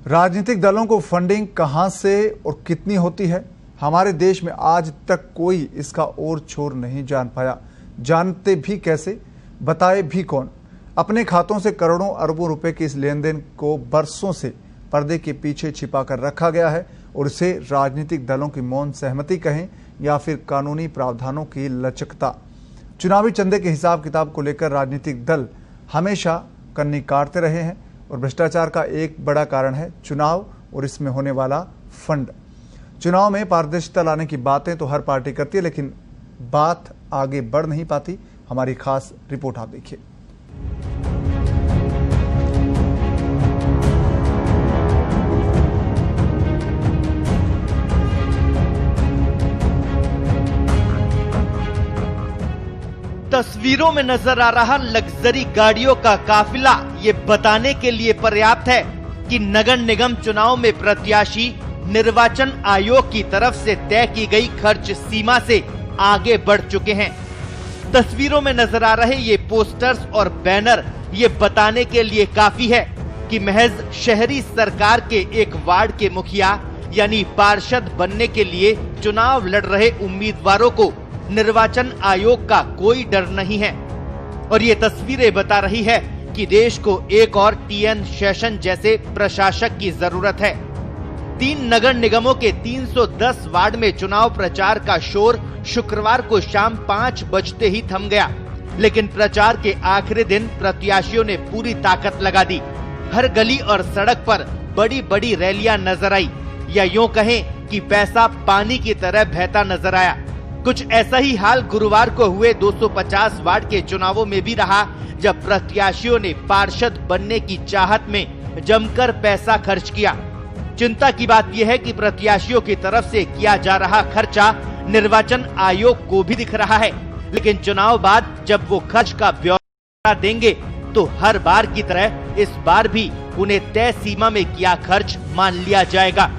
राजनीतिक दलों को फंडिंग कहां से और कितनी होती है, हमारे देश में आज तक कोई इसका ओर छोर नहीं जान पाया। जानते भी कैसे, बताए भी कौन। अपने खातों से करोड़ों अरबों रुपए के इस लेन देन को बरसों से पर्दे के पीछे छिपा कर रखा गया है और इसे राजनीतिक दलों की मौन सहमति कहें या फिर कानूनी प्रावधानों की लचकता। चुनावी चंदे के हिसाब किताब को लेकर राजनीतिक दल हमेशा कन्नी काटते रहे हैं और भ्रष्टाचार का एक बड़ा कारण है चुनाव और इसमें होने वाला फंड। चुनाव में पारदर्शिता लाने की बातें तो हर पार्टी करती है, लेकिन बात आगे बढ़ नहीं पाती। हमारी खास रिपोर्ट आप देखिए। तस्वीरों में नजर आ रहा लग्जरी गाड़ियों का काफिला ये बताने के लिए पर्याप्त है कि नगर निगम चुनाव में प्रत्याशी निर्वाचन आयोग की तरफ से तय की गई खर्च सीमा से आगे बढ़ चुके हैं। तस्वीरों में नजर आ रहे ये पोस्टर्स और बैनर ये बताने के लिए काफी है कि महज शहरी सरकार के एक वार्ड के मुखिया यानी पार्षद बनने के लिए चुनाव लड़ रहे उम्मीदवारों को निर्वाचन आयोग का कोई डर नहीं है। और ये तस्वीरें बता रही है कि देश को एक और टीएन शेषन जैसे प्रशासक की जरूरत है। 3 नगर निगमों के 310 वार्ड में चुनाव प्रचार का शोर शुक्रवार को शाम 5 बजते ही थम गया, लेकिन प्रचार के आखिरी दिन प्रत्याशियों ने पूरी ताकत लगा दी। हर गली और सड़क पर बड़ी बड़ी रैलियां नजर आई, या यूं कहें कि पैसा पानी की तरह बहता नजर आया। कुछ ऐसा ही हाल गुरुवार को हुए 250 वार्ड के चुनावों में भी रहा, जब प्रत्याशियों ने पार्षद बनने की चाहत में जमकर पैसा खर्च किया। चिंता की बात यह है कि प्रत्याशियों की तरफ से किया जा रहा खर्चा निर्वाचन आयोग को भी दिख रहा है, लेकिन चुनाव बाद जब वो खर्च का ब्यौरा देंगे तो हर बार की तरह इस बार भी उन्हें तय सीमा में किया खर्च मान लिया जाएगा।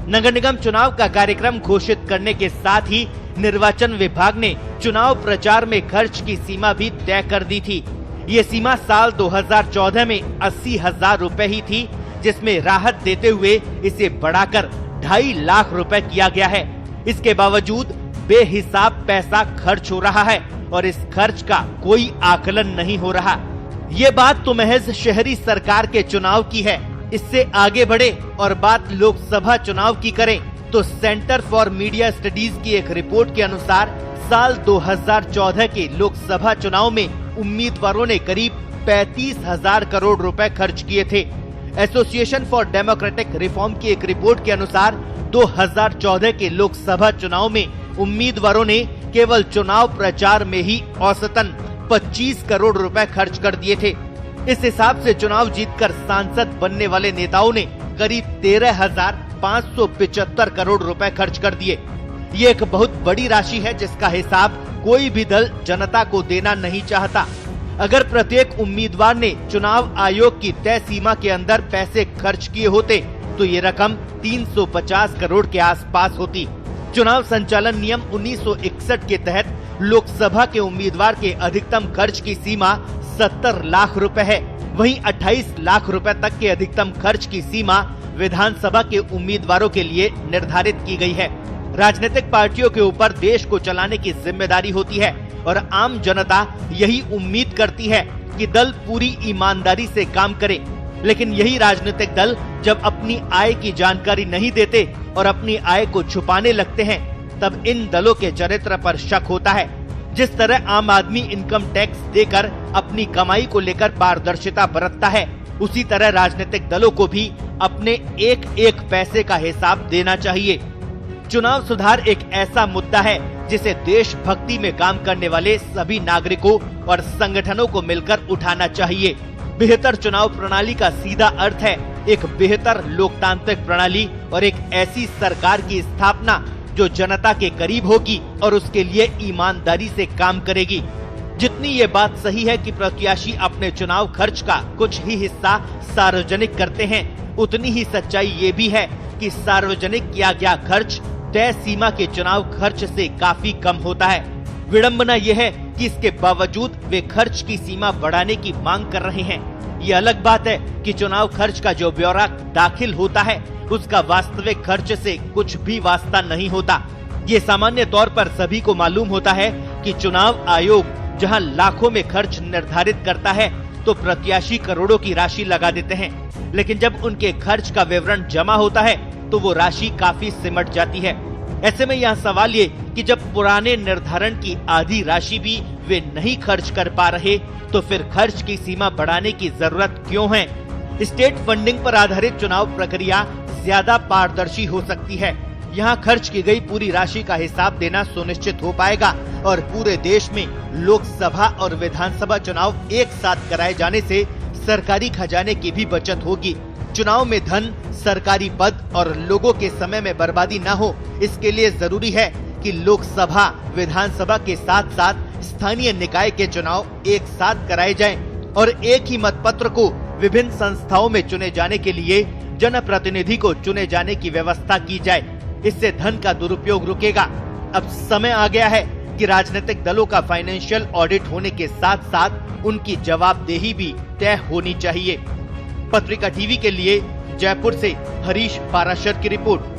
नगर निगम चुनाव का कार्यक्रम घोषित करने के साथ ही निर्वाचन विभाग ने चुनाव प्रचार में खर्च की सीमा भी तय कर दी थी। ये सीमा साल 2014 में 80,000 रुपए ही थी, जिसमें राहत देते हुए इसे बढ़ाकर 2.5 लाख रुपए किया गया है। इसके बावजूद बेहिसाब पैसा खर्च हो रहा है और इस खर्च का कोई आकलन नहीं हो रहा। ये बात तो महज शहरी सरकार के चुनाव की है। इससे आगे बढ़े और बात लोकसभा चुनाव की करें तो सेंटर फॉर मीडिया स्टडीज की एक रिपोर्ट के अनुसार साल 2014 के लोकसभा चुनाव में उम्मीदवारों ने करीब 35,000 करोड़ रुपए खर्च किए थे। एसोसिएशन फॉर डेमोक्रेटिक रिफॉर्म की एक रिपोर्ट के अनुसार 2014 के लोकसभा चुनाव में उम्मीदवारों ने केवल चुनाव प्रचार में ही औसतन 25 करोड़ रुपए खर्च कर दिए थे। इस हिसाब से चुनाव जीतकर सांसद बनने वाले नेताओं ने करीब 13,575 करोड़ रुपए खर्च कर दिए। ये एक बहुत बड़ी राशि है, जिसका हिसाब कोई भी दल जनता को देना नहीं चाहता। अगर प्रत्येक उम्मीदवार ने चुनाव आयोग की तय सीमा के अंदर पैसे खर्च किए होते तो ये रकम 350 करोड़ के आसपास होती। चुनाव संचालन नियम 1961 के तहत लोकसभा के उम्मीदवार के अधिकतम खर्च की सीमा 70 लाख रुपए है। वहीं 28 लाख रुपए तक के अधिकतम खर्च की सीमा विधानसभा के उम्मीदवारों के लिए निर्धारित की गई है। राजनीतिक पार्टियों के ऊपर देश को चलाने की जिम्मेदारी होती है और आम जनता यही उम्मीद करती है कि दल पूरी ईमानदारी से काम करे। लेकिन यही राजनीतिक दल जब अपनी आय की जानकारी नहीं देते और अपनी आय को छुपाने लगते हैं, तब इन दलों के चरित्र पर शक होता है। जिस तरह आम आदमी इनकम टैक्स देकर अपनी कमाई को लेकर पारदर्शिता बरतता है, उसी तरह राजनीतिक दलों को भी अपने एक एक पैसे का हिसाब देना चाहिए। चुनाव सुधार एक ऐसा मुद्दा है जिसे देशभक्ति में काम करने वाले सभी नागरिकों और संगठनों को मिलकर उठाना चाहिए। बेहतर चुनाव प्रणाली का सीधा अर्थ है एक बेहतर लोकतांत्रिक प्रणाली और एक ऐसी सरकार की स्थापना जो जनता के करीब होगी और उसके लिए ईमानदारी से काम करेगी। जितनी ये बात सही है कि प्रत्याशी अपने चुनाव खर्च का कुछ ही हिस्सा सार्वजनिक करते हैं, उतनी ही सच्चाई ये भी है कि सार्वजनिक किया गया खर्च तय सीमा के चुनाव खर्च से काफी कम होता है। विडंबना यह है कि इसके बावजूद वे खर्च की सीमा बढ़ाने की मांग कर रहे हैं। ये अलग बात है कि चुनाव खर्च का जो ब्यौरा दाखिल होता है उसका वास्तविक खर्च से कुछ भी वास्ता नहीं होता। ये सामान्य तौर पर सभी को मालूम होता है कि चुनाव आयोग जहां लाखों में खर्च निर्धारित करता है तो प्रत्याशी करोड़ों की राशि लगा देते हैं, लेकिन जब उनके खर्च का विवरण जमा होता है तो वो राशि काफी सिमट जाती है। ऐसे में यहाँ सवाल ये कि जब पुराने निर्धारण की आधी राशि भी वे नहीं खर्च कर पा रहे तो फिर खर्च की सीमा बढ़ाने की जरूरत क्यों है? स्टेट फंडिंग पर आधारित चुनाव प्रक्रिया ज्यादा पारदर्शी हो सकती है। यहाँ खर्च की गई पूरी राशि का हिसाब देना सुनिश्चित हो पाएगा और पूरे देश में लोकसभा और विधानसभा चुनाव एक साथ कराए जाने से सरकारी खजाने की भी बचत होगी। चुनाव में धन, सरकारी पद और लोगों के समय में बर्बादी न हो, इसके लिए जरूरी है कि लोकसभा, विधानसभा के साथ साथ स्थानीय निकाय के चुनाव एक साथ कराए जाएं और एक ही मतपत्र को विभिन्न संस्थाओं में चुने जाने के लिए जनप्रतिनिधि को चुने जाने की व्यवस्था की जाए। इससे धन का दुरुपयोग रुकेगा। अब समय आ गया है कि राजनीतिक दलों का फाइनेंशियल ऑडिट होने के साथ साथ उनकी जवाबदेही भी तय होनी चाहिए। पत्रिका टीवी के लिए जयपुर से हरीश पाराशर की रिपोर्ट।